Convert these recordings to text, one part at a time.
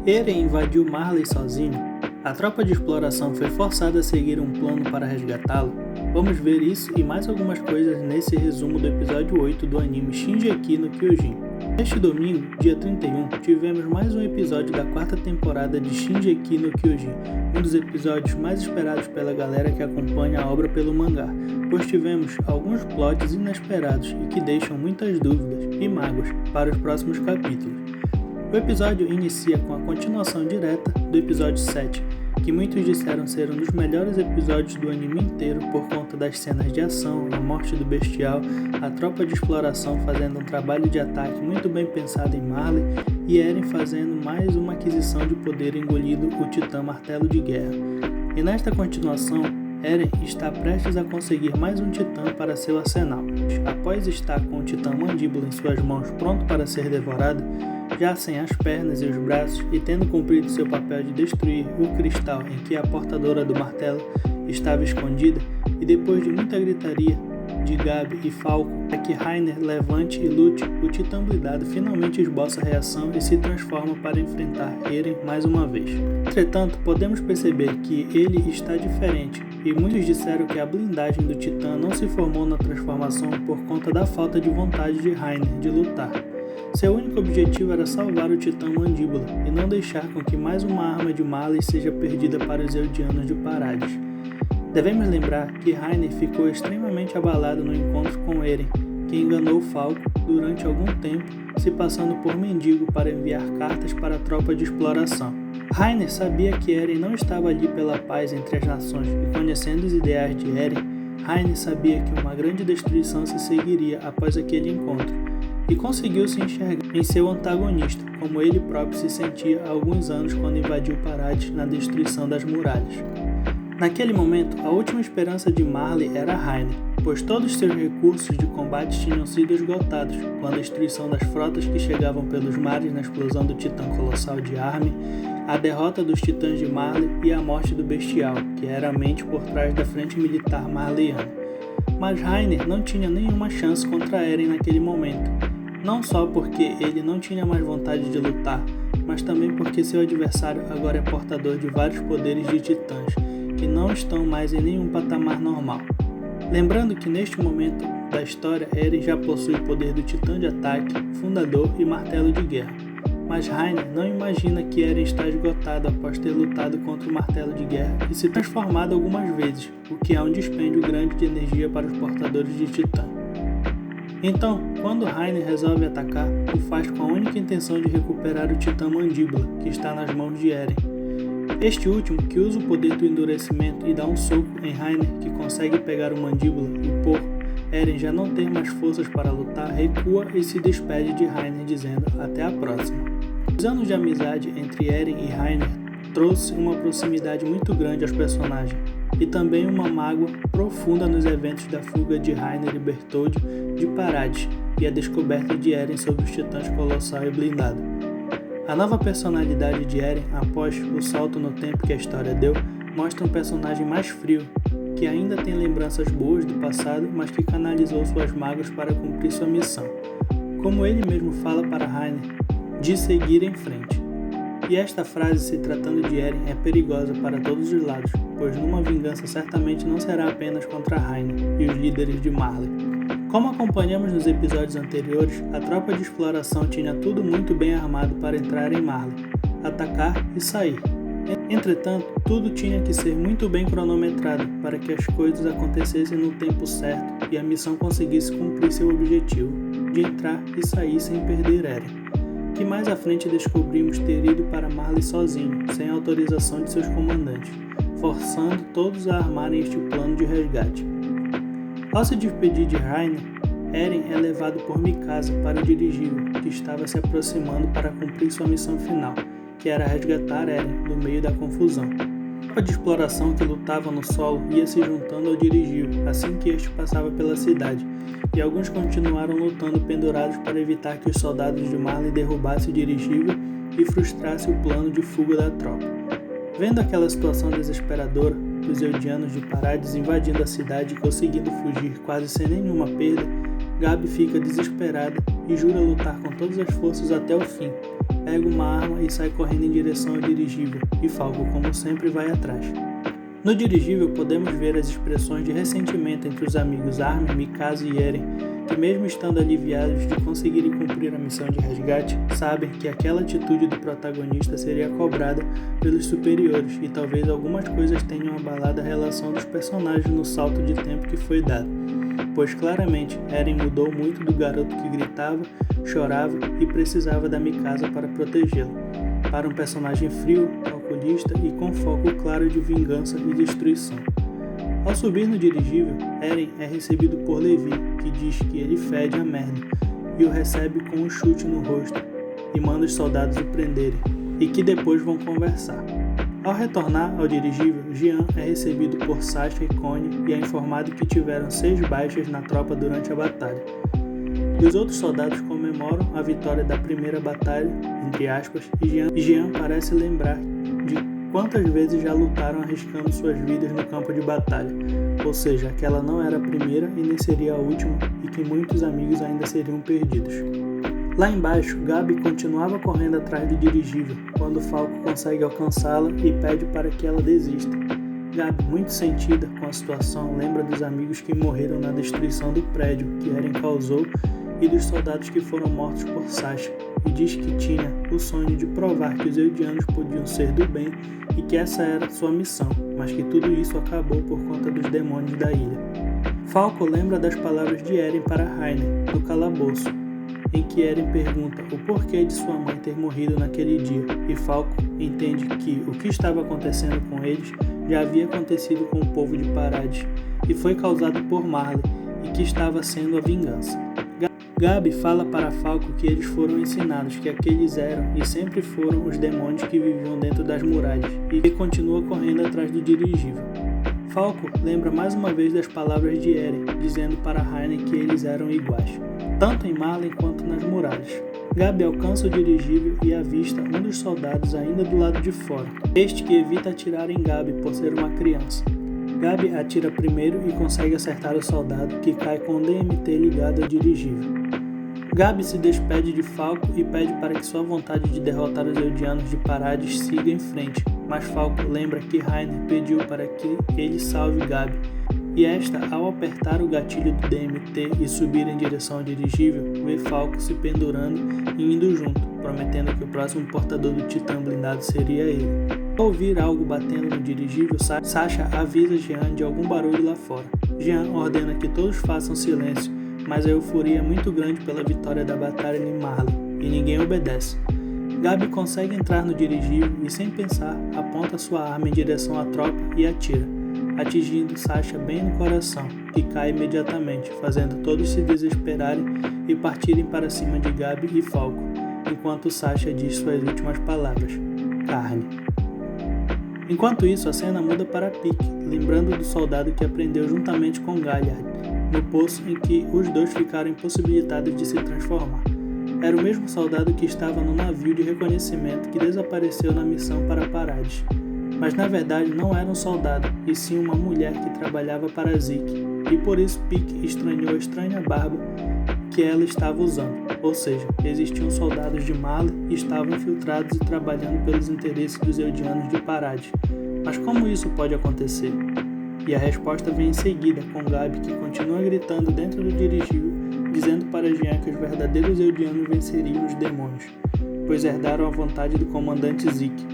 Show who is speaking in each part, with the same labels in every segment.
Speaker 1: Eren invadiu Marley sozinho? A tropa de exploração foi forçada a seguir um plano para resgatá-lo? Vamos ver isso e mais algumas coisas nesse resumo do episódio 8 do anime Shingeki no Kyojin. Neste domingo, dia 31, tivemos mais um episódio da quarta temporada de Shingeki no Kyojin, um dos episódios mais esperados pela galera que acompanha a obra pelo mangá, pois tivemos alguns plots inesperados e que deixam muitas dúvidas e mágoas para os próximos capítulos. O episódio inicia com a continuação direta do episódio 7, que muitos disseram ser um dos melhores episódios do anime inteiro por conta das cenas de ação, a morte do bestial, a tropa de exploração fazendo um trabalho de ataque muito bem pensado em Marley e Eren fazendo mais uma aquisição de poder engolido o Titã Martelo de Guerra. E nesta continuação, Eren está prestes a conseguir mais um Titã para seu arsenal. Após estar com o Titã Mandíbula em suas mãos pronto para ser devorado, já sem as pernas e os braços e tendo cumprido seu papel de destruir o cristal em que a portadora do martelo estava escondida, e depois de muita gritaria de Gabi e Falco para que Reiner levante e lute, o Titã blindado finalmente esboça a reação e se transforma para enfrentar Eren mais uma vez. Entretanto, podemos perceber que ele está diferente, e muitos disseram que a blindagem do Titã não se formou na transformação por conta da falta de vontade de Reiner de lutar. Seu único objetivo era salvar o Titã Mandíbula e não deixar com que mais uma arma de Marley seja perdida para os Eldianos de Parades. Devemos lembrar que Reiner ficou extremamente abalado no encontro com Eren, que enganou Falco durante algum tempo, se passando por mendigo para enviar cartas para a tropa de exploração. Reiner sabia que Eren não estava ali pela paz entre as nações e, conhecendo os ideais de Eren, Reiner sabia que uma grande destruição se seguiria após aquele encontro, e conseguiu se enxergar em seu antagonista, como ele próprio se sentia há alguns anos quando invadiu Parades na destruição das muralhas. Naquele momento, a última esperança de Marley era Reiner, pois todos seus recursos de combate tinham sido esgotados com a destruição das frotas que chegavam pelos mares na explosão do Titã Colossal de Armin, a derrota dos Titãs de Marley e a morte do Bestial, que era a mente por trás da frente militar marleyana. Mas Reiner não tinha nenhuma chance contra Eren naquele momento, não só porque ele não tinha mais vontade de lutar, mas também porque seu adversário agora é portador de vários poderes de titãs, que não estão mais em nenhum patamar normal. Lembrando que neste momento da história, Eren já possui o poder do Titã de Ataque, Fundador e Martelo de Guerra. Mas Reiner não imagina que Eren está esgotado após ter lutado contra o Martelo de Guerra e se transformado algumas vezes, o que é um dispêndio grande de energia para os portadores de Titã. Então, quando Reiner resolve atacar, o faz com a única intenção de recuperar o Titã Mandíbula, que está nas mãos de Eren. Este último, que usa o poder do endurecimento e dá um soco em Reiner, que consegue pegar o Mandíbula e por Eren já não ter mais forças para lutar, recua e se despede de Reiner dizendo até a próxima. Os anos de amizade entre Eren e Reiner trouxe uma proximidade muito grande aos personagens, e também uma mágoa profunda nos eventos da fuga de Reiner e Bertholdt de Parades e a descoberta de Eren sobre os Titãs Colossal e Blindado. A nova personalidade de Eren, após o salto no tempo que a história deu, mostra um personagem mais frio, que ainda tem lembranças boas do passado, mas que canalizou suas mágoas para cumprir sua missão. Como ele mesmo fala para Reiner, de seguir em frente. E esta frase, se tratando de Eren, é perigosa para todos os lados, pois numa vingança certamente não será apenas contra Reiner e os líderes de Marley. Como acompanhamos nos episódios anteriores, a tropa de exploração tinha tudo muito bem armado para entrar em Marley, atacar e sair. Entretanto, tudo tinha que ser muito bem cronometrado para que as coisas acontecessem no tempo certo e a missão conseguisse cumprir seu objetivo, de entrar e sair sem perder Eren, que mais à frente descobrimos ter ido para Marley sozinho, sem autorização de seus comandantes, forçando todos a armarem este plano de resgate. Ao se despedir de Reiner, Eren é levado por Mikasa para o dirigível, que estava se aproximando para cumprir sua missão final, que era resgatar Eren do meio da confusão. A tropa de exploração que lutava no solo ia se juntando ao dirigível assim que este passava pela cidade, e alguns continuaram lutando pendurados para evitar que os soldados de Marley derrubassem o dirigível e frustrassem o plano de fuga da tropa. Vendo aquela situação desesperadora, os Eldianos de Parades invadindo a cidade e conseguindo fugir quase sem nenhuma perda, Gabi fica desesperada e jura lutar com todas as forças até o fim, pega uma arma e sai correndo em direção ao dirigível, e Falco, como sempre, vai atrás. No dirigível podemos ver as expressões de ressentimento entre os amigos Armin, Mikasa e Eren, que mesmo estando aliviados de conseguirem cumprir a missão de resgate, sabem que aquela atitude do protagonista seria cobrada pelos superiores e talvez algumas coisas tenham abalado a relação dos personagens no salto de tempo que foi dado, pois claramente Eren mudou muito do garoto que gritava, chorava e precisava da Mikasa para protegê-lo, para um personagem frio, calculista e com foco claro de vingança e destruição. Ao subir no dirigível, Eren é recebido por Levi, que diz que ele fede a merda, e o recebe com um chute no rosto e manda os soldados o prenderem, e que depois vão conversar. Ao retornar ao dirigível, Jean é recebido por Sasha e Connie e é informado que tiveram 6 baixas na tropa durante a batalha. E os outros soldados comemoram a vitória da primeira batalha, entre aspas, e Jean parece lembrar de quantas vezes já lutaram arriscando suas vidas no campo de batalha, ou seja, aquela não era a primeira e nem seria a última e que muitos amigos ainda seriam perdidos. Lá embaixo, Gabi continuava correndo atrás do dirigível, quando Falco consegue alcançá-la e pede para que ela desista. Gabi, muito sentida com a situação, lembra dos amigos que morreram na destruição do prédio que Eren causou e dos soldados que foram mortos por Sasha, e diz que tinha o sonho de provar que os Eldianos podiam ser do bem e que essa era sua missão, mas que tudo isso acabou por conta dos demônios da ilha. Falco lembra das palavras de Eren para Rainer, no calabouço, em que Eren pergunta o porquê de sua mãe ter morrido naquele dia, e Falco entende que o que estava acontecendo com eles já havia acontecido com o povo de Parades, e foi causado por Marley, e que estava sendo a vingança. Gabi fala para Falco que eles foram ensinados que aqueles eram e sempre foram os demônios que viviam dentro das muralhas e que continua correndo atrás do dirigível. Falco lembra mais uma vez das palavras de Eren, dizendo para Rainer que eles eram iguais, tanto em Marley quanto nas muralhas. Gabi alcança o dirigível e avista um dos soldados ainda do lado de fora, este que evita atirar em Gabi por ser uma criança. Gabi atira primeiro e consegue acertar o soldado, que cai com o DMT ligado ao dirigível. Gabi se despede de Falco e pede para que sua vontade de derrotar os Eldianos de Parades siga em frente, mas Falco lembra que Rainer pediu para que ele salve Gabi, e esta, ao apertar o gatilho do DMT e subir em direção ao dirigível, vê Falco se pendurando e indo junto, prometendo que o próximo portador do Titã blindado seria ele. Ao ouvir algo batendo no dirigível, Sasha avisa Jean de algum barulho lá fora. Jean ordena que todos façam silêncio, mas a euforia é muito grande pela vitória da batalha em Marley, e ninguém obedece. Gabi consegue entrar no dirigível e, sem pensar, aponta sua arma em direção à tropa e atira, atingindo Sasha bem no coração, que cai imediatamente, fazendo todos se desesperarem e partirem para cima de Gabi e Falco, enquanto Sasha diz suas últimas palavras: carne. Enquanto isso, a cena muda para Pieck, lembrando do soldado que aprendeu juntamente com Galliard, no poço em que os dois ficaram impossibilitados de se transformar. Era o mesmo soldado que estava no navio de reconhecimento que desapareceu na missão para Parades. Mas na verdade não era um soldado, e sim uma mulher que trabalhava para Zeke, e por isso Pieck estranhou a estranha barba que ela estava usando, ou seja, existiam soldados de Marley e estavam infiltrados e trabalhando pelos interesses dos Eldianos de Parades. Mas como isso pode acontecer? E a resposta vem em seguida, com Gabi que continua gritando dentro do dirigível, dizendo para Jean que os verdadeiros Eldianos venceriam os demônios, pois herdaram a vontade do comandante Zeke,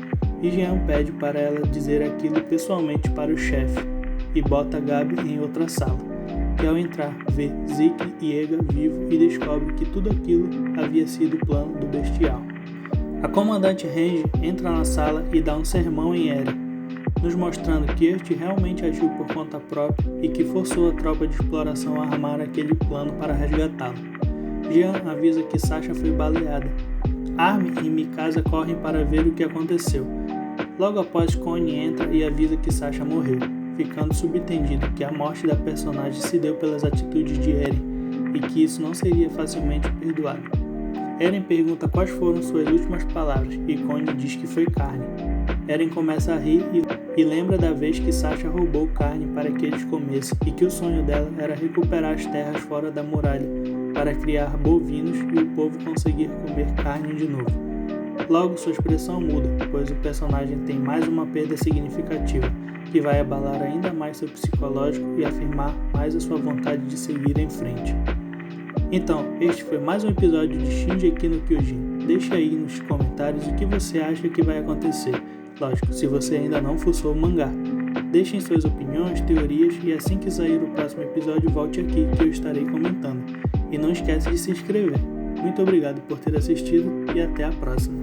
Speaker 1: e Jean pede para ela dizer aquilo pessoalmente para o chefe, e bota Gabi em outra sala, que ao entrar vê Zeke e Ega vivo e descobre que tudo aquilo havia sido o plano do Bestial. A comandante Range entra na sala e dá um sermão em Eren, nos mostrando que este realmente agiu por conta própria e que forçou a tropa de exploração a armar aquele plano para resgatá-lo. Jean avisa que Sasha foi baleada. Armin e Mikasa correm para ver o que aconteceu. Logo após, Connie entra e avisa que Sasha morreu, ficando subentendido que a morte da personagem se deu pelas atitudes de Eren e que isso não seria facilmente perdoado. Eren pergunta quais foram suas últimas palavras e Connie diz que foi carne. Eren começa a rir e lembra da vez que Sasha roubou carne para que eles comessem e que o sonho dela era recuperar as terras fora da muralha para criar bovinos e o povo conseguir comer carne de novo. Logo, sua expressão muda, pois o personagem tem mais uma perda significativa, que vai abalar ainda mais seu psicológico e afirmar mais a sua vontade de seguir em frente. Então, este foi mais um episódio de Shingeki no Kyojin. Deixe aí nos comentários o que você acha que vai acontecer. Lógico, se você ainda não fuçou o mangá. Deixem suas opiniões, teorias e assim que sair o próximo episódio, volte aqui que eu estarei comentando. E não esquece de se inscrever. Muito obrigado por ter assistido e até a próxima.